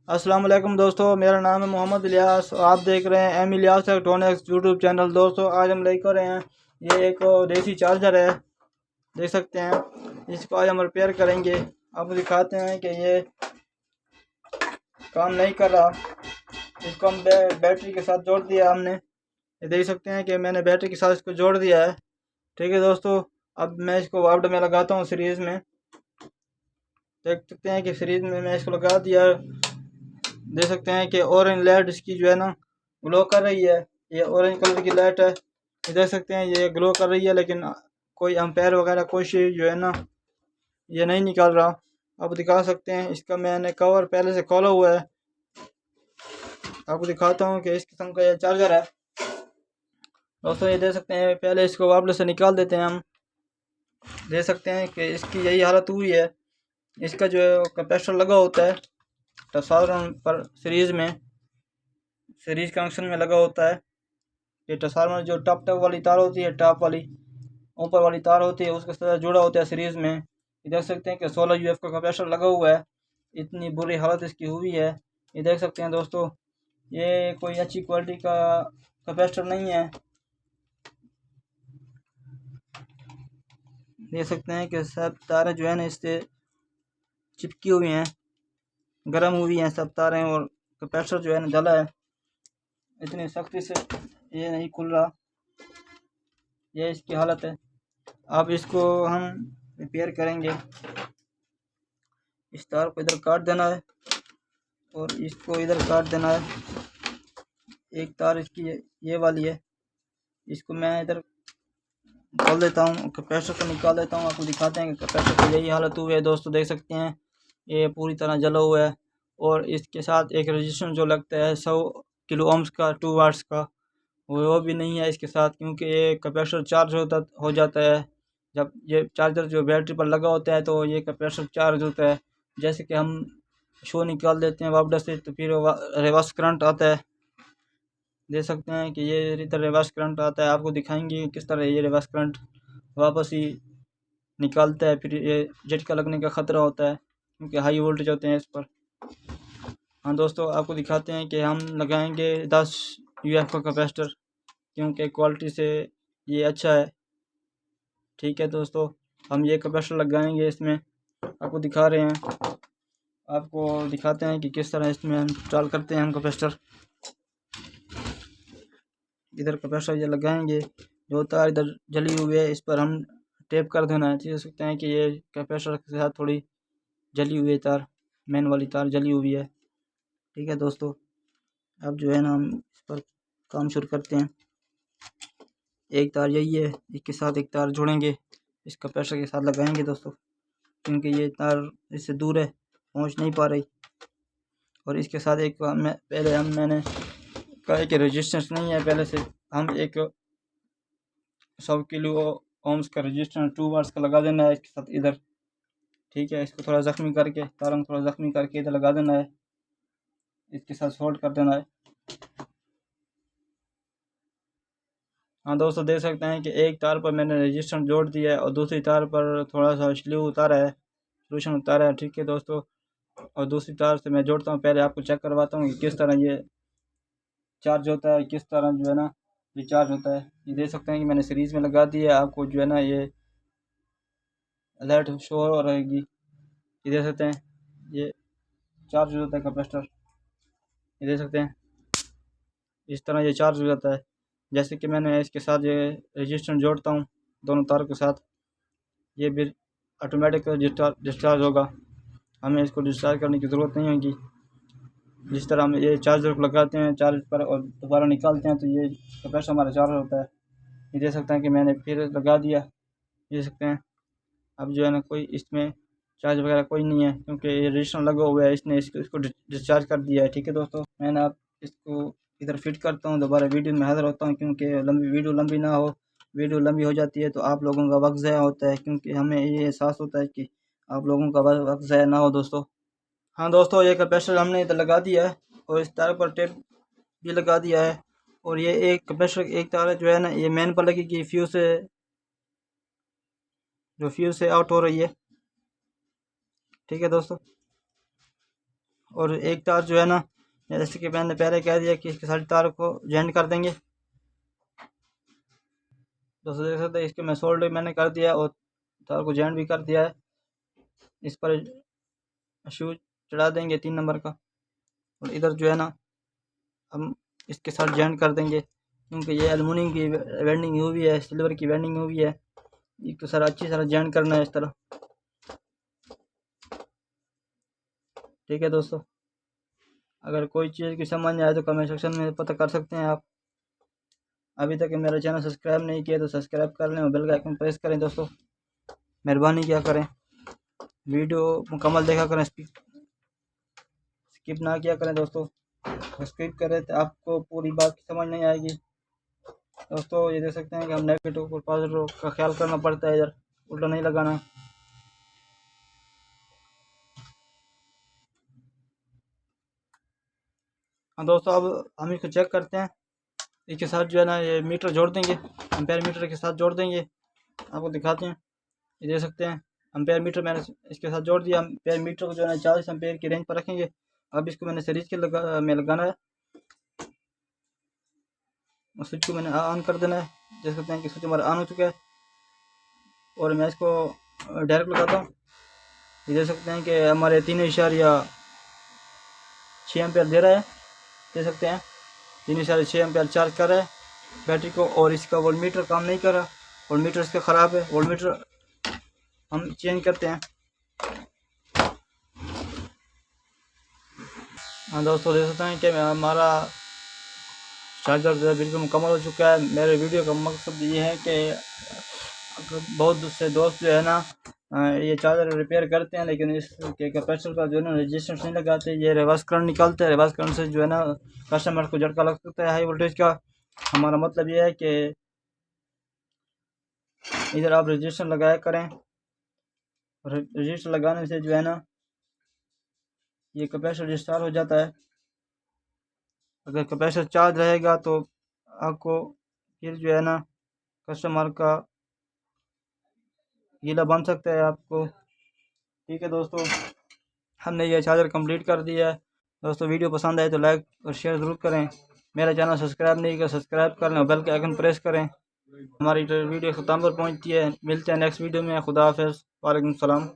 अस्सलाम वालेकुम दोस्तों, मेरा नाम है मोहम्मद इलियास और आप देख रहे हैं M Ilyas electronics YouTube channel. दोस्तों आज हम लेकर रहे हैं ये एक देसी चार्जर है, देख सकते हैं। इसको आज हम रिपेयर करेंगे। आपको दिखाते हैं कि ये काम नहीं कर रहा। इसको हम बैटरी के साथ जोड़ दिया हमने। ये देख सकते हैं कि मैंने बैटरी के साथ इसको जोड़ दिया है। ठीक है दोस्तों, अब मैं इसको वापड में लगाता हूँ सीरीज़ में। देख सकते हैं कि सीरीज़ में मैं इसको लगा दिया। देख सकते हैं कि ऑरेंज लाइट इसकी जो है ना ग्लो कर रही है। ये ऑरेंज कलर की लाइट है, ये देख सकते हैं ये ग्लो कर रही है, लेकिन कोई एम्पेयर वगैरह कोई चीज़ जो है ना ये नहीं निकाल रहा। आप दिखा सकते हैं, इसका मैंने कवर पहले से खोला हुआ है। आपको दिखाता हूँ कि इस किस्म का ये चार्जर है। दोस्तों ये देख सकते हैं, पहले इसको वापस से निकाल देते हैं हम। देख सकते हैं कि इसकी यही हालत हुई है। इसका जो कैपेसिटर लगा होता है ट्रांसफार्मर पर, सीरीज कनेक्शन में लगा होता है। ये ट्रांसफार्मर जो टॉप वाली तार होती है, टॉप वाली ऊपर वाली तार होती है, उसके साथ जुड़ा होता है सीरीज में। ये देख सकते हैं कि 16 यूएफ का कैपेसिटर लगा हुआ है। इतनी बुरी हालत इसकी हुई है। ये देख सकते हैं दोस्तों, ये कोई अच्छी क्वालिटी का कैपेसिटर नहीं है। देख सकते हैं कि सब तारें जो है ना इससे चिपकी हुई हैं, गर्म हुई हैं सब तारें, और कैपेसिटर जो है ना जला है। इतनी सख्ती से ये नहीं खुल रहा, ये इसकी हालत है। अब इसको हम रिपेयर करेंगे। इस तार को इधर काट देना है और इसको इधर काट देना है। एक तार इसकी ये वाली है, इसको मैं इधर खोल देता हूँ, कैपेसिटर को निकाल देता हूँ। आपको दिखाते हैं कि कैपेसिटर की यही हालत हुई है। दोस्तों देख सकते हैं ये पूरी तरह जला हुआ है, और इसके साथ एक रजिस्टर जो लगता है 100 किलो ओम्स का 2 वाट्स का, वो भी नहीं है इसके साथ, क्योंकि ये कैपेसिटर चार्ज हो जाता है। जब ये चार्जर जो बैटरी पर लगा होता है तो ये कैपेसिटर चार्ज होता है। जैसे कि हम शो निकाल देते हैं वापस से, तो फिर रिवर्स करंट आता है। देख सकते हैं कि ये इधर रिवर्स करंट आता है। आपको दिखाएंगे किस तरह ये रिवर्स करंट वापस ही निकालता है। फिर ये झटका लगने का ख़तरा होता है, क्योंकि हाई वोल्टेज होते हैं इस पर। हाँ दोस्तों, आपको दिखाते हैं कि हम लगाएंगे 10 यूएफ का कैपेसिटर, क्योंकि क्वालिटी से ये अच्छा है। ठीक है दोस्तों, हम ये कैपेसिटर लगाएंगे इसमें। आपको दिखा रहे हैं, आपको दिखाते हैं कि किस तरह इसमें हम इंस्टॉल करते हैं हम कैपेसिटर। इधर कैपेसिटर ये लगाएंगे, जो तार इधर जली हुई है इस पर हम टेप कर देना है। देख सकते हैं कि ये कैपेसिटर के साथ थोड़ी जली हुई है तार, मेन वाली तार जली हुई है। ठीक है दोस्तों, अब जो है ना हम इस पर काम शुरू करते हैं। एक तार यही है, इसके साथ एक तार जोड़ेंगे, इस कैपेसिटर के साथ लगाएंगे दोस्तों, क्योंकि ये तार इससे दूर है, पहुंच नहीं पा रही। और इसके साथ एक मैंने कहा कि रेजिस्टेंस नहीं है, पहले से हम एक 100 किलो ओम्स का रेजिस्टेंस 2 वाट्स का लगा देना है इसके साथ इधर। ठीक है, इसको थोड़ा ज़ख्मी करके, तारों को थोड़ा ज़ख्मी करके इधर लगा देना है, इसके साथ सोल्ड कर देना है। हाँ दोस्तों, देख सकते हैं कि एक तार पर मैंने रेजिस्टेंस जोड़ दिया है और दूसरी तार पर थोड़ा सा सोल्यूशन उतारा है। ठीक है दोस्तों, और दूसरी तार से मैं जोड़ता हूँ। पहले आपको चेक करवाता हूँ कि किस तरह ये चार्ज होता है, किस तरह जो है ना ये चार्ज होता है। ये देख सकते हैं कि मैंने सीरीज़ में लगा दिया है। आपको जो है ना ये अलर्ट शो हो रहेगी। ये देख सकते हैं ये चार्ज हो जाता है कैपेसिटर। ये देख सकते हैं इस तरह ये चार्ज हो जाता है। जैसे कि मैंने इसके साथ ये रजिस्टर जोड़ता हूँ दोनों तार के साथ, ये भी ऑटोमेटिक डिस्चार्ज होगा। हमें इसको डिस्चार्ज करने की ज़रूरत नहीं होगी। जिस तरह हम ये चार्जर को लगाते हैं चार्ज पर और दोबारा निकालते हैं तो ये कैपेसिटर हमारा चार्ज होता है। ये देख सकते हैं कि मैंने फिर लगा दिया। देख सकते हैं अब जो है ना कोई इसमें चार्ज वगैरह कोई नहीं है, क्योंकि ये रजिस्टर लगा हुआ है, इसने इसको डिस्चार्ज कर दिया है। ठीक है दोस्तों, मैंने अब इसको इधर फिट करता हूँ, दोबारा वीडियो में हाज़िर होता हूँ, क्योंकि वीडियो लंबी ना हो। वीडियो लंबी हो जाती है तो आप लोगों का वक्त ज़ाया होता है, क्योंकि हमें ये एहसास होता है कि आप लोगों का वक्त ज़ाया ना हो दोस्तों। हाँ दोस्तों, ये कैपेसिटर हमने इधर लगा दिया है और इस तार पर टेप भी लगा दिया है। और ये एक कैपेसिटर एक तार जो है ना ये मेन पर लगेगी, फ्यूज़ से आउट हो रही है। ठीक है दोस्तों, और एक तार जो है ना, जैसे कि मैंने पहले कह दिया कि इसके सारी तार को जॉइंट कर देंगे। दोस्तों देख सकते हैं इसके मैं सोल्डर मैंने कर दिया और तार को जॉइंट भी कर दिया है। इस पर शूज चढ़ा देंगे 3 नंबर का, और इधर जो है ना हम इसके साथ जॉइंट कर देंगे, क्योंकि ये एलुमिनियम की वेल्डिंग हुई है, सिल्वर की वेल्डिंग हुई है। इसको सर अच्छी तरह जॉइंट करना है इस तरह। ठीक है दोस्तों, अगर कोई चीज़ की समझ नहीं आए तो कमेंट सेक्शन में पता कर सकते हैं आप। अभी तक मेरा चैनल सब्सक्राइब नहीं किया तो सब्सक्राइब कर लें और बेल का आइकन प्रेस करें। दोस्तों मेहरबानी क्या करें, वीडियो मुकम्मल देखा करें, स्किप ना किया करें। दोस्तों स्किप करें तो आपको पूरी बात की समझ नहीं आएगी। दोस्तों ये देख सकते हैं कि हम नेगेटिव और पॉजिटिव का ख्याल करना पड़ता है, इधर उल्टा नहीं लगाना। हाँ दोस्तों, अब हम इसको चेक करते हैं। इसके साथ जो है ना ये मीटर जोड़ देंगे, एम्पेयर मीटर के साथ जोड़ देंगे। आपको दिखाते हैं, ये देख सकते हैं एम्पेयर मीटर मैंने इसके साथ जोड़ दिया। एम्पेयर मीटर को जो है ना 40 एम्पेयर की रेंज पर रखेंगे। अब इसको मैंने सीरीज के लगाना है और स्विच को मैंने ऑन कर देना है। देख सकते हैं कि स्विच हमारा ऑन हो चुका है और मैं इसको डायरेक्ट लगाता हूँ। ये देख सकते हैं कि हमारे 3.6 एम्पेयर दे रहा है। देख सकते हैं 3.6 एम्पेयर चार्ज कर रहा है बैटरी को, और इसका वोल्टमीटर काम नहीं कर रहा, वोल्टमीटर इसका ख़राब है। वोल्टमीटर हम चेंज करते हैं। हाँ दोस्तों देख सकते हैं कि हमारा चार्जर जो है बिल्कुल मुकम्मल हो चुका है। मेरे वीडियो का मकसद ये है कि बहुत से दोस्त जो है ना ये चार्जर रिपेयर करते हैं, लेकिन इसके कैपेसिटर का जो है ना रेजिस्टेंस नहीं लगाते। ये रिवर्स करंट निकालते हैं, रिवर्स करंट से जो है ना कस्टमर को झटका लग सकता है हाई वोल्टेज का। हमारा मतलब ये है कि इधर आप रजिस्टर लगाया करें, रजिस्टर लगाने से जो है ना ये कैपेसिटर डिस्चार्ज हो जाता है। अगर कैपेसिटर चार्ज रहेगा तो आपको फिर जो है ना कस्टमर का गीला बन सकता है आपको। ठीक है दोस्तों, हमने ये चार्जर कंप्लीट कर दिया है। दोस्तों वीडियो पसंद आए तो लाइक और शेयर ज़रूर करें। मेरा चैनल सब्सक्राइब नहीं किया सब्सक्राइब कर लें और बेल के आइकन प्रेस करें। हमारी वीडियो ख़त्म पर पहुँचती है। मिलते हैं नेक्स्ट वीडियो में। खुदा हाफ़िज़, वालेकुम सलाम।